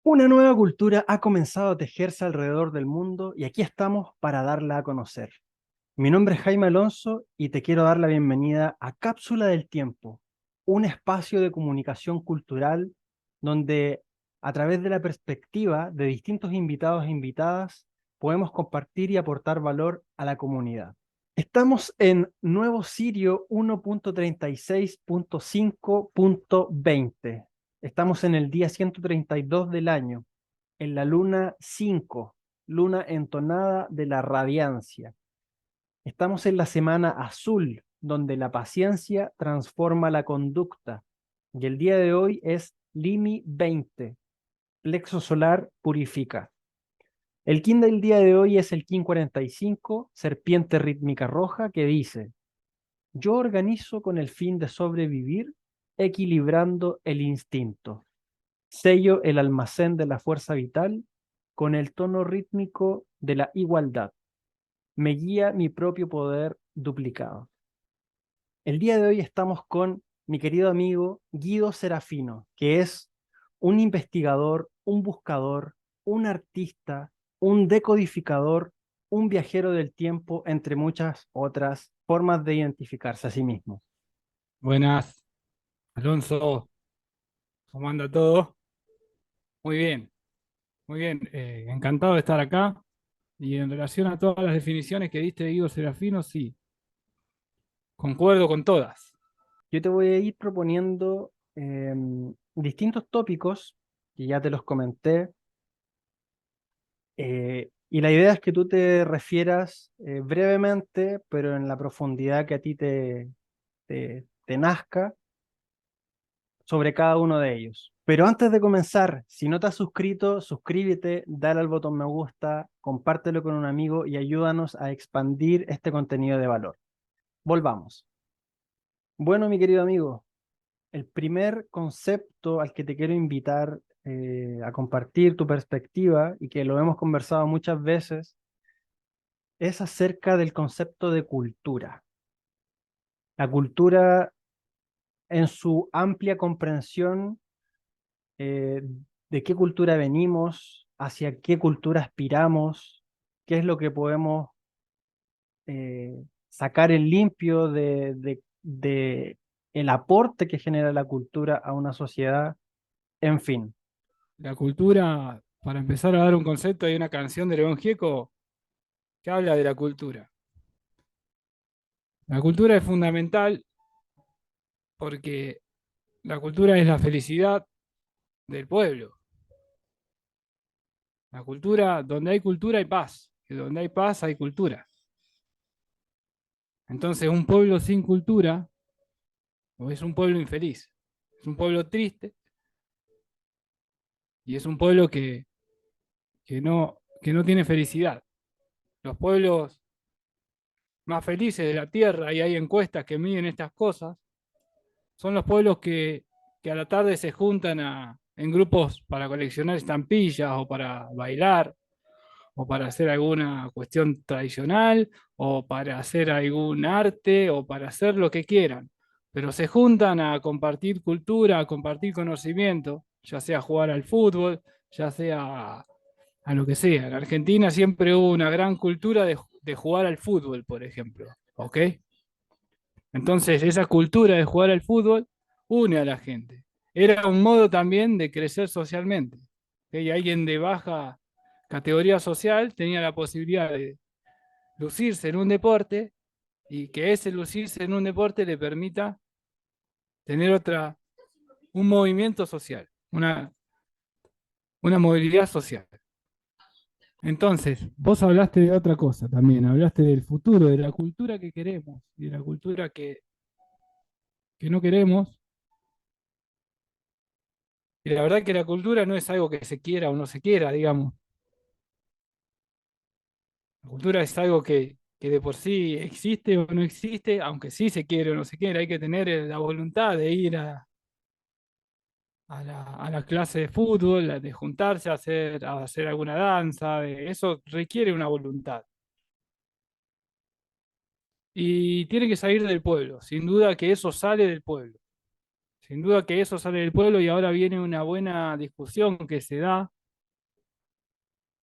Una nueva cultura ha comenzado a tejerse alrededor del mundo y aquí estamos para darla a conocer. Mi nombre es Jaime Alonso y te quiero dar la bienvenida a Cápsula del Tiempo, un espacio de comunicación cultural donde a través de la perspectiva de distintos invitados e invitadas podemos compartir y aportar valor a la comunidad. Estamos en Nuevo Sirio 1.36.5.20. Estamos en el día 132 del año, en la luna 5, luna entonada de la radiancia. Estamos en la semana azul, donde la paciencia transforma la conducta. Y el día de hoy es Limi 20, plexo solar purifica. El kin del día de hoy es el kin 45, serpiente rítmica roja, que dice: yo organizo con el fin de sobrevivir, equilibrando el instinto. Sello el almacén de la fuerza vital con el tono rítmico de la igualdad. Me guía mi propio poder duplicado. El día de hoy estamos con mi querido amigo Guido Serafino, que es un investigador, un buscador, un artista, un decodificador, un viajero del tiempo, entre muchas otras formas de identificarse a sí mismo. Buenas, Alonso, ¿cómo anda todo? Muy bien, muy bien. Encantado de estar acá. Y en relación a todas las definiciones que diste de Guido Serafino, sí, concuerdo con todas. Yo te voy a ir proponiendo distintos tópicos, que ya te los comenté, y la idea es que tú te refieras brevemente, pero en la profundidad que a ti te nazca, sobre cada uno de ellos. Pero antes de comenzar, si no te has suscrito, suscríbete, dale al botón me gusta, compártelo con un amigo y ayúdanos a expandir este contenido de valor. Volvamos. Bueno, mi querido amigo, el primer concepto al que te quiero invitar a compartir tu perspectiva y que lo hemos conversado muchas veces es acerca del concepto de cultura. La cultura en su amplia comprensión, eh, de qué cultura venimos, hacia qué cultura aspiramos, qué es lo que podemos sacar en limpio de el aporte que genera la cultura a una sociedad, en fin. La cultura, para empezar a dar un concepto, hay una canción de León Gieco que habla de la cultura. La cultura es fundamental porque la cultura es la felicidad del pueblo. La cultura, donde hay cultura hay paz, y donde hay paz hay cultura. Entonces, un pueblo sin cultura o es un pueblo infeliz, es un pueblo triste y es un pueblo que no tiene felicidad. Los pueblos más felices de la tierra, y hay encuestas que miden estas cosas, son los pueblos que a la tarde se juntan en grupos para coleccionar estampillas o para bailar o para hacer alguna cuestión tradicional o para hacer algún arte o para hacer lo que quieran. Pero se juntan a compartir cultura, a compartir conocimiento, ya sea jugar al fútbol, ya sea a lo que sea. En Argentina siempre hubo una gran cultura de jugar al fútbol, por ejemplo. ¿Ok? Entonces, esa cultura de jugar al fútbol une a la gente. Era un modo también de crecer socialmente. ¿Ok? Y alguien de baja categoría social tenía la posibilidad de lucirse en un deporte y que ese lucirse en un deporte le permita tener un movimiento social, una movilidad social. Entonces, vos hablaste de otra cosa también, hablaste del futuro, de la cultura que queremos y de la cultura que no queremos. Y la verdad que la cultura no es algo que se quiera o no se quiera, digamos. La cultura es algo que de por sí existe o no existe, aunque sí se quiere o no se quiere. Hay que tener la voluntad de ir a la clase de fútbol, de juntarse a hacer alguna danza. Eso requiere una voluntad. Y tiene que salir del pueblo. Sin duda que eso sale del pueblo. Sin duda que eso sale del pueblo y ahora viene una buena discusión que se da,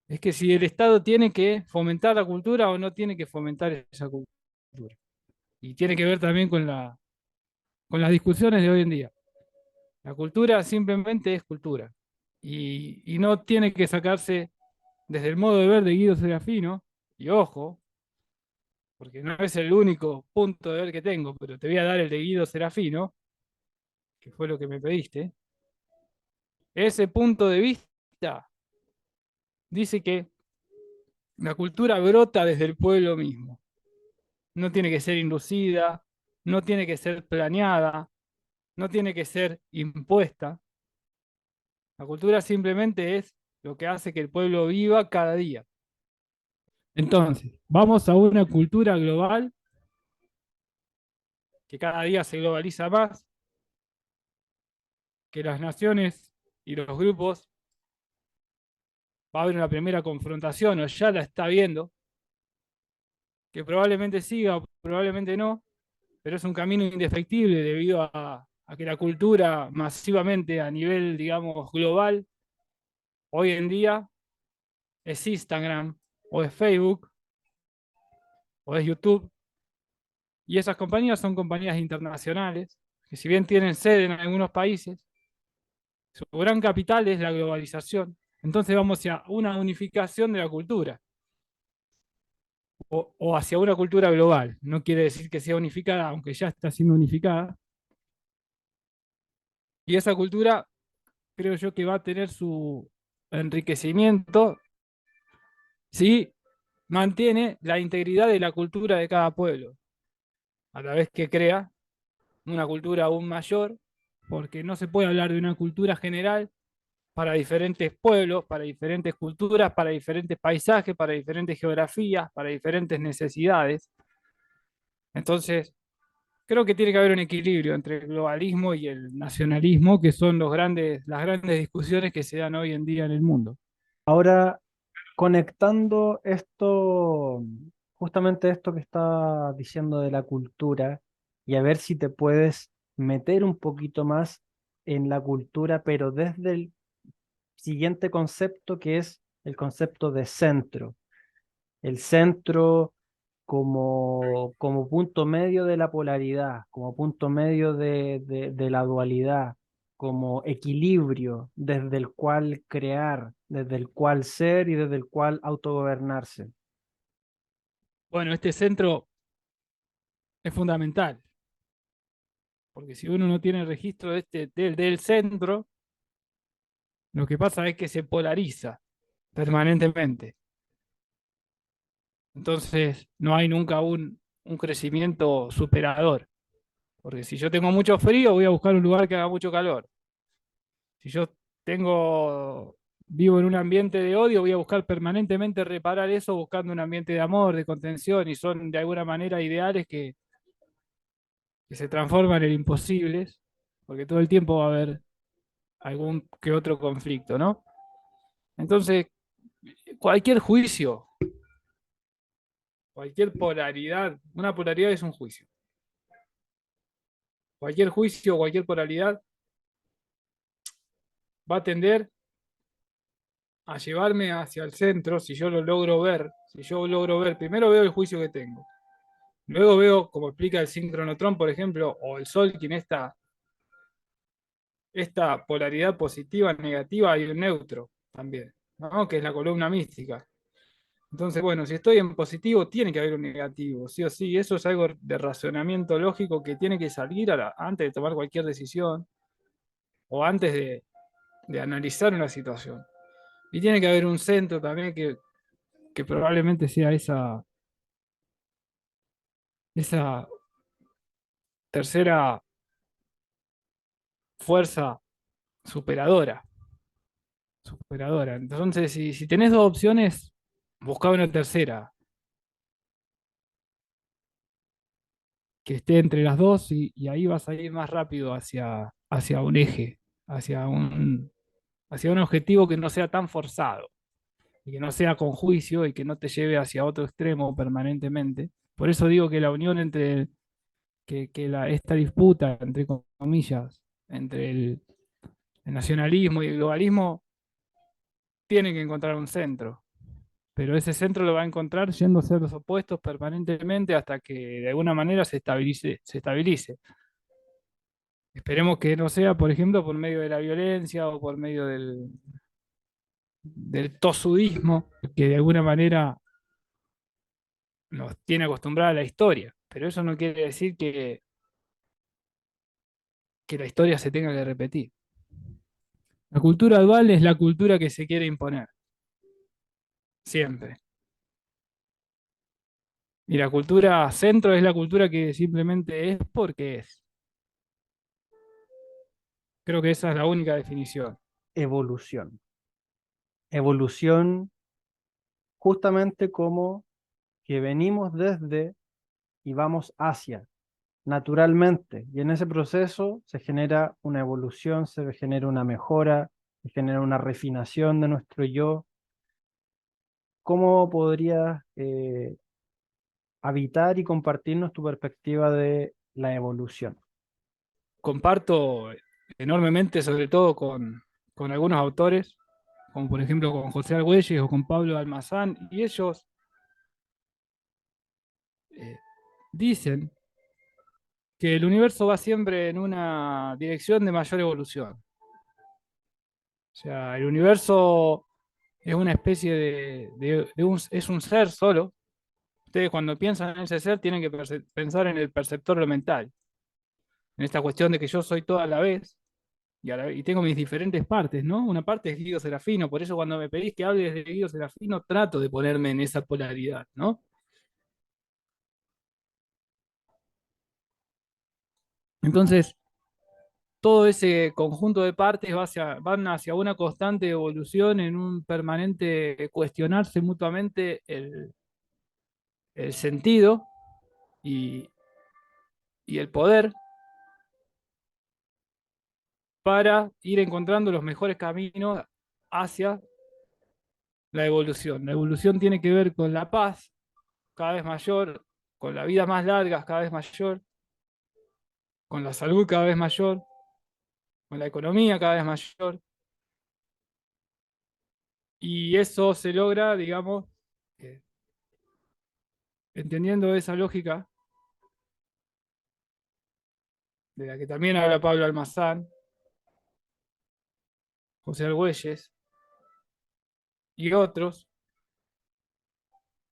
es que si el Estado tiene que fomentar la cultura o no tiene que fomentar esa cultura. Y tiene que ver también con las discusiones de hoy en día. La cultura simplemente es cultura y no tiene que sacarse desde el modo de ver de Guido Serafino, y ojo, porque no es el único punto de ver que tengo, pero te voy a dar el de Guido Serafino, que fue lo que me pediste. Ese punto de vista dice que la cultura brota desde el pueblo mismo. No tiene que ser inducida, no tiene que ser planeada, no tiene que ser impuesta. La cultura simplemente es lo que hace que el pueblo viva cada día. Entonces, vamos a una cultura global que cada día se globaliza más, que las naciones y los grupos va a haber una primera confrontación o ya la está viendo, que probablemente siga o probablemente no, pero es un camino indefectible debido a que la cultura masivamente a nivel, digamos, global, hoy en día es Instagram o es Facebook o es YouTube, y esas compañías son compañías internacionales, que si bien tienen sede en algunos países, su gran capital es la globalización. Entonces vamos hacia una unificación de la cultura o hacia una cultura global. No quiere decir que sea unificada, aunque ya está siendo unificada. Y esa cultura creo yo que va a tener su enriquecimiento si mantiene la integridad de la cultura de cada pueblo, a la vez que crea una cultura aún mayor, porque no se puede hablar de una cultura general para diferentes pueblos, para diferentes culturas, para diferentes paisajes, para diferentes geografías, para diferentes necesidades. Entonces, creo que tiene que haber un equilibrio entre el globalismo y el nacionalismo, que son las grandes discusiones que se dan hoy en día en el mundo. Ahora, conectando esto, justamente esto que está diciendo de la cultura, y a ver si te puedes meter un poquito más en la cultura, pero desde el siguiente concepto que es el concepto de centro. El centro como punto medio de la polaridad, como punto medio de la dualidad, como equilibrio desde el cual crear, desde el cual ser y desde el cual autogobernarse. Bueno, este centro es fundamental, porque si uno no tiene registro del centro, lo que pasa es que se polariza permanentemente. Entonces, no hay nunca un crecimiento superador. Porque si yo tengo mucho frío, voy a buscar un lugar que haga mucho calor. Si yo vivo en un ambiente de odio, voy a buscar permanentemente reparar eso buscando un ambiente de amor, de contención, y son de alguna manera ideales que se transforman en imposibles, porque todo el tiempo va a haber algún que otro conflicto, ¿no? Entonces, cualquier juicio, cualquier polaridad, una polaridad es un juicio. Cualquier juicio, cualquier polaridad va a tender a llevarme hacia el centro si yo lo logro ver. Si yo logro ver, primero veo el juicio que tengo. Luego veo, como explica el síncronotrón, por ejemplo, o el Sol, que en esta polaridad positiva, negativa, hay un neutro también, ¿no? Que es la columna mística. Entonces, bueno, si estoy en positivo, tiene que haber un negativo, sí o sí. Eso es algo de razonamiento lógico que tiene que salir antes de tomar cualquier decisión o antes de analizar una situación. Y tiene que haber un centro también que probablemente sea esa tercera fuerza superadora. Superadora. Entonces, si tenés dos opciones, buscá una tercera que esté entre las dos y ahí vas a ir más rápido hacia un eje, hacia un objetivo que no sea tan forzado y que no sea con juicio y que no te lleve hacia otro extremo permanentemente. Por eso digo que la unión entre esta disputa, entre comillas, entre el nacionalismo y el globalismo, tienen que encontrar un centro. Pero ese centro lo va a encontrar yendo a ser los opuestos permanentemente hasta que de alguna manera se estabilice, se estabilice. Esperemos que no sea, por ejemplo, por medio de la violencia o por medio del tosudismo, que de alguna manera nos tiene acostumbrada a la historia. Pero eso no quiere decir que la historia se tenga que repetir. La cultura dual es la cultura que se quiere imponer, siempre. Y la cultura centro es la cultura que simplemente es porque es. Creo que esa es la única definición. Evolución. Evolución justamente como que venimos desde y vamos hacia, naturalmente. Y en ese proceso se genera una evolución, se genera una mejora, se genera una refinación de nuestro yo. ¿Cómo podrías habitar y compartirnos tu perspectiva de la evolución? Comparto enormemente, sobre todo con algunos autores, como por ejemplo con José Argüelles o con Pablo Almazán, y ellos eh, dicen que el universo va siempre en una dirección de mayor evolución. O sea, el universo es una especie es un ser solo. Ustedes cuando piensan en ese ser tienen que pensar en el perceptor mental, en esta cuestión de que yo soy todo a la vez y tengo mis diferentes partes, ¿no? Una parte es Guido Serafino, por eso cuando me pedís que hable de Guido Serafino trato de ponerme en esa polaridad, ¿no? Entonces, todo ese conjunto de partes van hacia una constante evolución en un permanente cuestionarse mutuamente el sentido y, y el poder para ir encontrando los mejores caminos hacia la evolución. La evolución tiene que ver con la paz cada vez mayor, con la vida más larga cada vez mayor, con la salud cada vez mayor, con la economía cada vez mayor. Y eso se logra, digamos, eh, entendiendo esa lógica de la que también habla Pablo Almazán, José Argüelles y otros.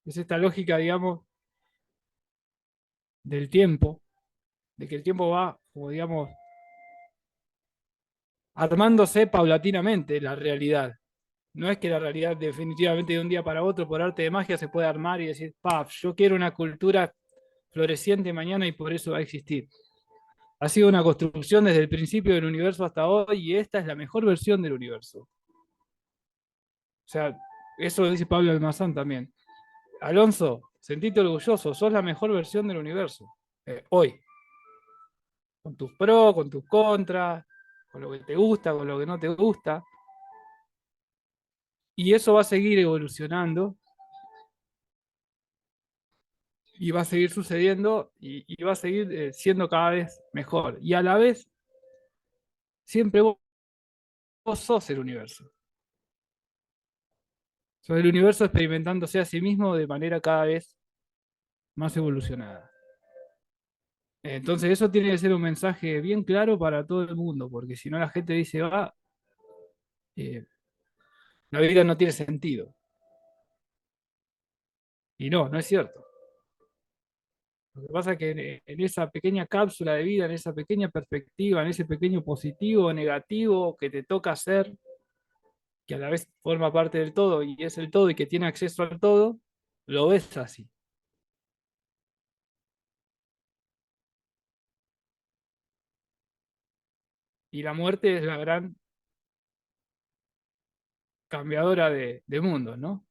Es esta lógica, digamos, del tiempo, de que el tiempo va, como digamos, armándose paulatinamente la realidad. No es que la realidad definitivamente de un día para otro, por arte de magia, se puede armar y decir, paf, yo quiero una cultura floreciente mañana y por eso va a existir. Ha sido una construcción desde el principio del universo hasta hoy y esta es la mejor versión del universo. O sea, eso lo dice Pablo Almazán también. Alonso, sentite orgulloso, sos la mejor versión del universo. Hoy, con tus pros, con tus contras, con lo que te gusta, con lo que no te gusta. Y eso va a seguir evolucionando y va a seguir sucediendo y va a seguir siendo cada vez mejor. Y a la vez, siempre vos sos el universo. Sos el universo experimentándose a sí mismo de manera cada vez más evolucionada. Entonces eso tiene que ser un mensaje bien claro para todo el mundo, porque si no la gente dice, eh, la vida no tiene sentido. Y no, no es cierto. Lo que pasa es que en esa pequeña cápsula de vida, en esa pequeña perspectiva, en ese pequeño positivo o negativo que te toca hacer, que a la vez forma parte del todo y es el todo y que tiene acceso al todo, lo ves así. Y la muerte es la gran cambiadora de mundos, ¿no?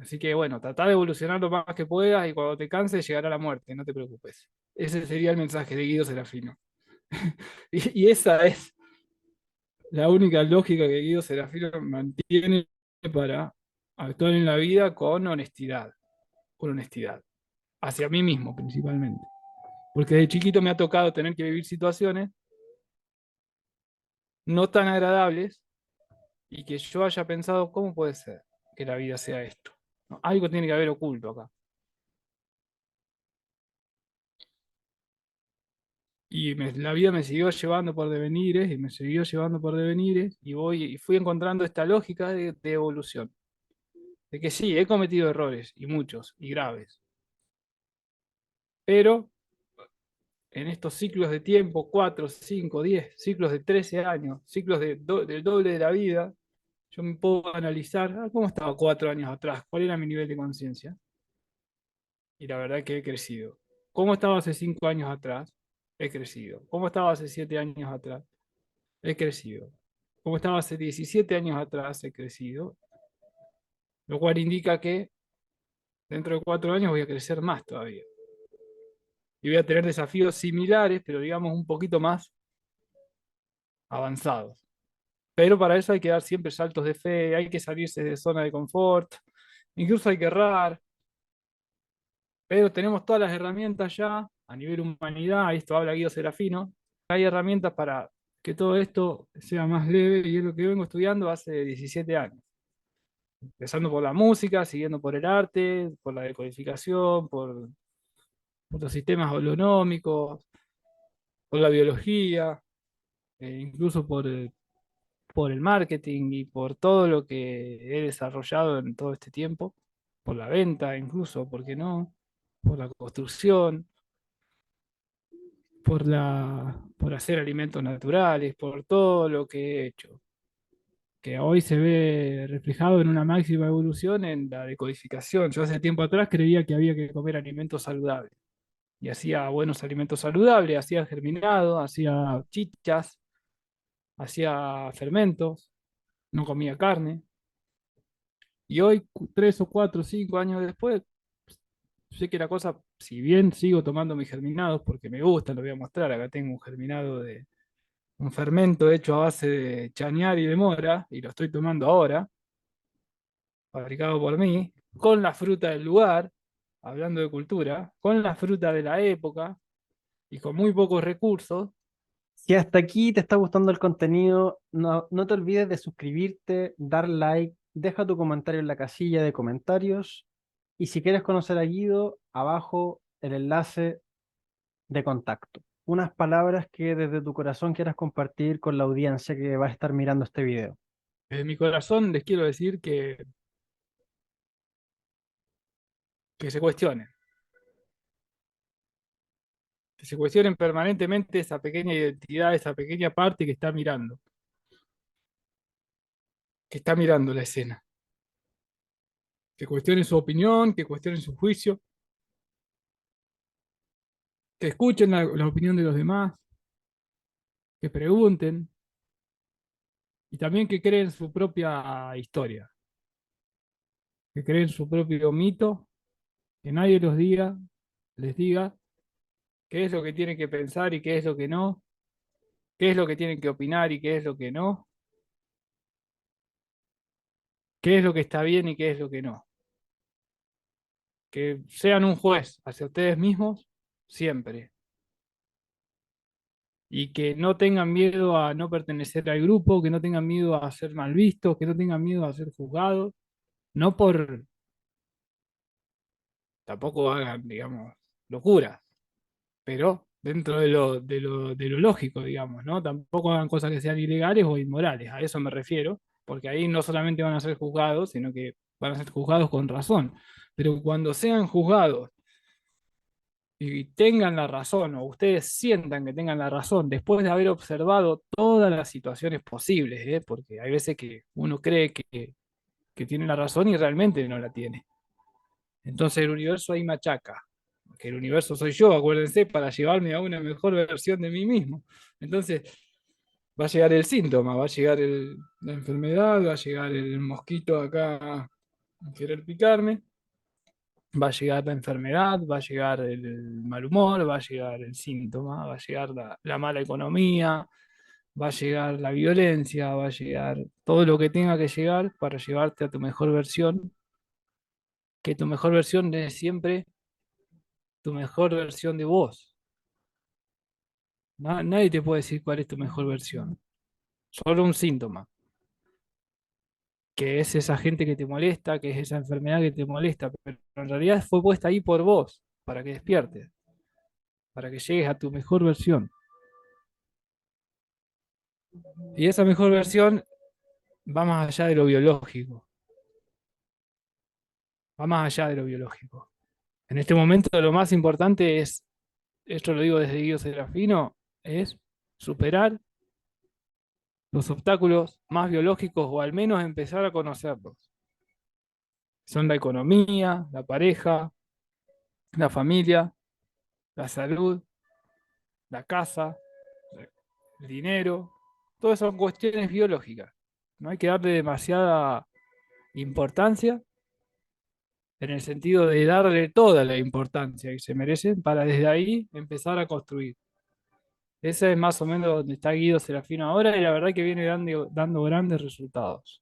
Así que bueno, trata de evolucionar lo más que puedas y cuando te canses llegará la muerte, no te preocupes. Ese sería el mensaje de Guido Serafino. Y esa es la única lógica que Guido Serafino mantiene para actuar en la vida con honestidad, hacia mí mismo principalmente. porque de chiquito me ha tocado tener que vivir situaciones no tan agradables y que yo haya pensado, ¿cómo puede ser que la vida sea esto? ¿No? Algo tiene que haber oculto acá. Y la vida me siguió llevando por devenires y me siguió llevando por devenires y fui encontrando esta lógica de evolución. De que sí, he cometido errores y muchos y graves, pero en estos ciclos de tiempo, 4, 5, 10, ciclos de 13 años, ciclos del doble de la vida, yo me puedo analizar cómo estaba 4 años atrás, cuál era mi nivel de conciencia. Y la verdad que he crecido. ¿Cómo estaba hace 5 años atrás? He crecido. ¿Cómo estaba hace 7 años atrás? He crecido. ¿Cómo estaba hace 17 años atrás? He crecido. Lo cual indica que dentro de 4 años voy a crecer más todavía. Y voy a tener desafíos similares, pero digamos un poquito más avanzados. Pero para eso hay que dar siempre saltos de fe, hay que salirse de zona de confort, incluso hay que errar, pero tenemos todas las herramientas ya a nivel humanidad, esto habla Guido Serafino, hay herramientas para que todo esto sea más leve y es lo que vengo estudiando hace 17 años. Empezando por la música, siguiendo por el arte, por la decodificación, por los sistemas holonómicos, por la biología, incluso por el marketing y por todo lo que he desarrollado en todo este tiempo, por la venta incluso, ¿por qué no? Por la construcción, por hacer alimentos naturales, por todo lo que he hecho, que hoy se ve reflejado en una máxima evolución en la decodificación. Yo hace tiempo atrás creía que había que comer alimentos saludables y hacía buenos alimentos saludables, hacía germinado, hacía chichas, hacía fermentos, no comía carne. Y hoy, 3 o 4 o 5 años después, sé que la cosa, si bien sigo tomando mis germinados porque me gusta, lo voy a mostrar, acá tengo un germinado de un fermento hecho a base de chañar y de mora, y lo estoy tomando ahora, fabricado por mí, con la fruta del lugar, hablando de cultura, con la fruta de la época y con muy pocos recursos. Si hasta aquí te está gustando el contenido, no te olvides de suscribirte, dar like, deja tu comentario en la casilla de comentarios y si quieres conocer a Guido, abajo el enlace de contacto. Unas palabras que desde tu corazón quieras compartir con la audiencia que va a estar mirando este video. Desde mi corazón les quiero decir que se cuestionen, que se cuestionen permanentemente esa pequeña identidad, esa pequeña parte que está mirando la escena, que cuestionen su opinión, que cuestionen su juicio, que escuchen la opinión de los demás, que pregunten y también que creen su propia historia, que creen su propio mito, que nadie les diga qué es lo que tienen que pensar y qué es lo que no, qué es lo que tienen que opinar y qué es lo que no, qué es lo que está bien y qué es lo que no. Que sean un juez hacia ustedes mismos siempre y que no tengan miedo a no pertenecer al grupo, que no tengan miedo a ser mal vistos, que no tengan miedo a ser juzgados, no por, tampoco hagan, digamos, locuras, pero dentro de lo lógico, digamos, ¿no? Tampoco hagan cosas que sean ilegales o inmorales, a eso me refiero, porque ahí no solamente van a ser juzgados, sino que van a ser juzgados con razón. Pero cuando sean juzgados y tengan la razón, o ustedes sientan que tengan la razón, después de haber observado todas las situaciones posibles, ¿eh? Porque hay veces que uno cree que tiene la razón y realmente no la tiene. Entonces el universo ahí machaca, que el universo soy yo, acuérdense, para llevarme a una mejor versión de mí mismo. Entonces va a llegar el síntoma, va a llegar la enfermedad, va a llegar el mosquito acá a querer picarme, va a llegar la enfermedad, va a llegar el mal humor, va a llegar el síntoma, va a llegar la mala economía, va a llegar la violencia, va a llegar todo lo que tenga que llegar para llevarte a tu mejor versión, que tu mejor versión es siempre tu mejor versión de vos. Nadie te puede decir cuál es tu mejor versión. Solo un síntoma, que es esa gente que te molesta, que es esa enfermedad que te molesta, pero en realidad fue puesta ahí por vos, para que despiertes, para que llegues a tu mejor versión. Y esa mejor versión va más allá de lo biológico, va más allá de lo biológico. En este momento lo más importante es, esto lo digo desde Guido Serafino, es superar los obstáculos más biológicos o al menos empezar a conocerlos. Son la economía, la pareja, la familia, la salud, la casa, el dinero. Todas son cuestiones biológicas. No hay que darle demasiada importancia en el sentido de darle toda la importancia que se merecen para desde ahí empezar a construir. Ese es más o menos donde está Guido Serafino ahora y la verdad que viene dando grandes resultados.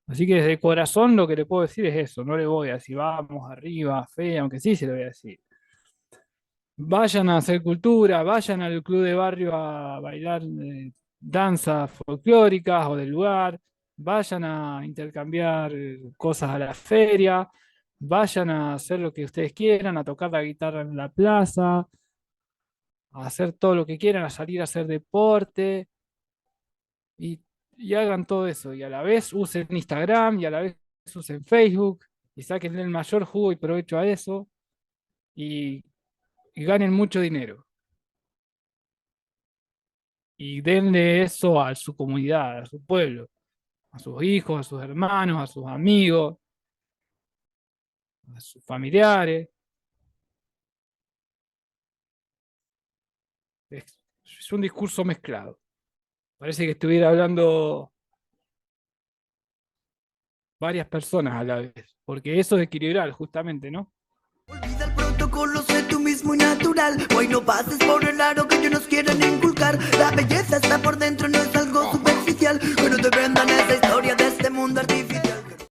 Así que desde el corazón lo que le puedo decir es eso, no le voy a decir vamos arriba, fe, aunque sí se lo voy a decir. Vayan a hacer cultura, vayan al club de barrio a bailar danzas folclóricas o del lugar, vayan a intercambiar cosas a la feria, vayan a hacer lo que ustedes quieran, a tocar la guitarra en la plaza, a hacer todo lo que quieran, a salir a hacer deporte y, y hagan todo eso. Y a la vez usen Instagram y a la vez usen Facebook y saquen el mayor jugo y provecho a eso y, y ganen mucho dinero. Y denle eso a su comunidad, a su pueblo, a sus hijos, a sus hermanos, a sus amigos, a sus familiares. Es un discurso mezclado. Parece que estuviera hablando varias personas a la vez, porque eso es equilibrar justamente, ¿no? Olvida el protocolo, sé tú mismo y natural. Hoy no pases por el aro que ellos nos quieren inculcar. La belleza está por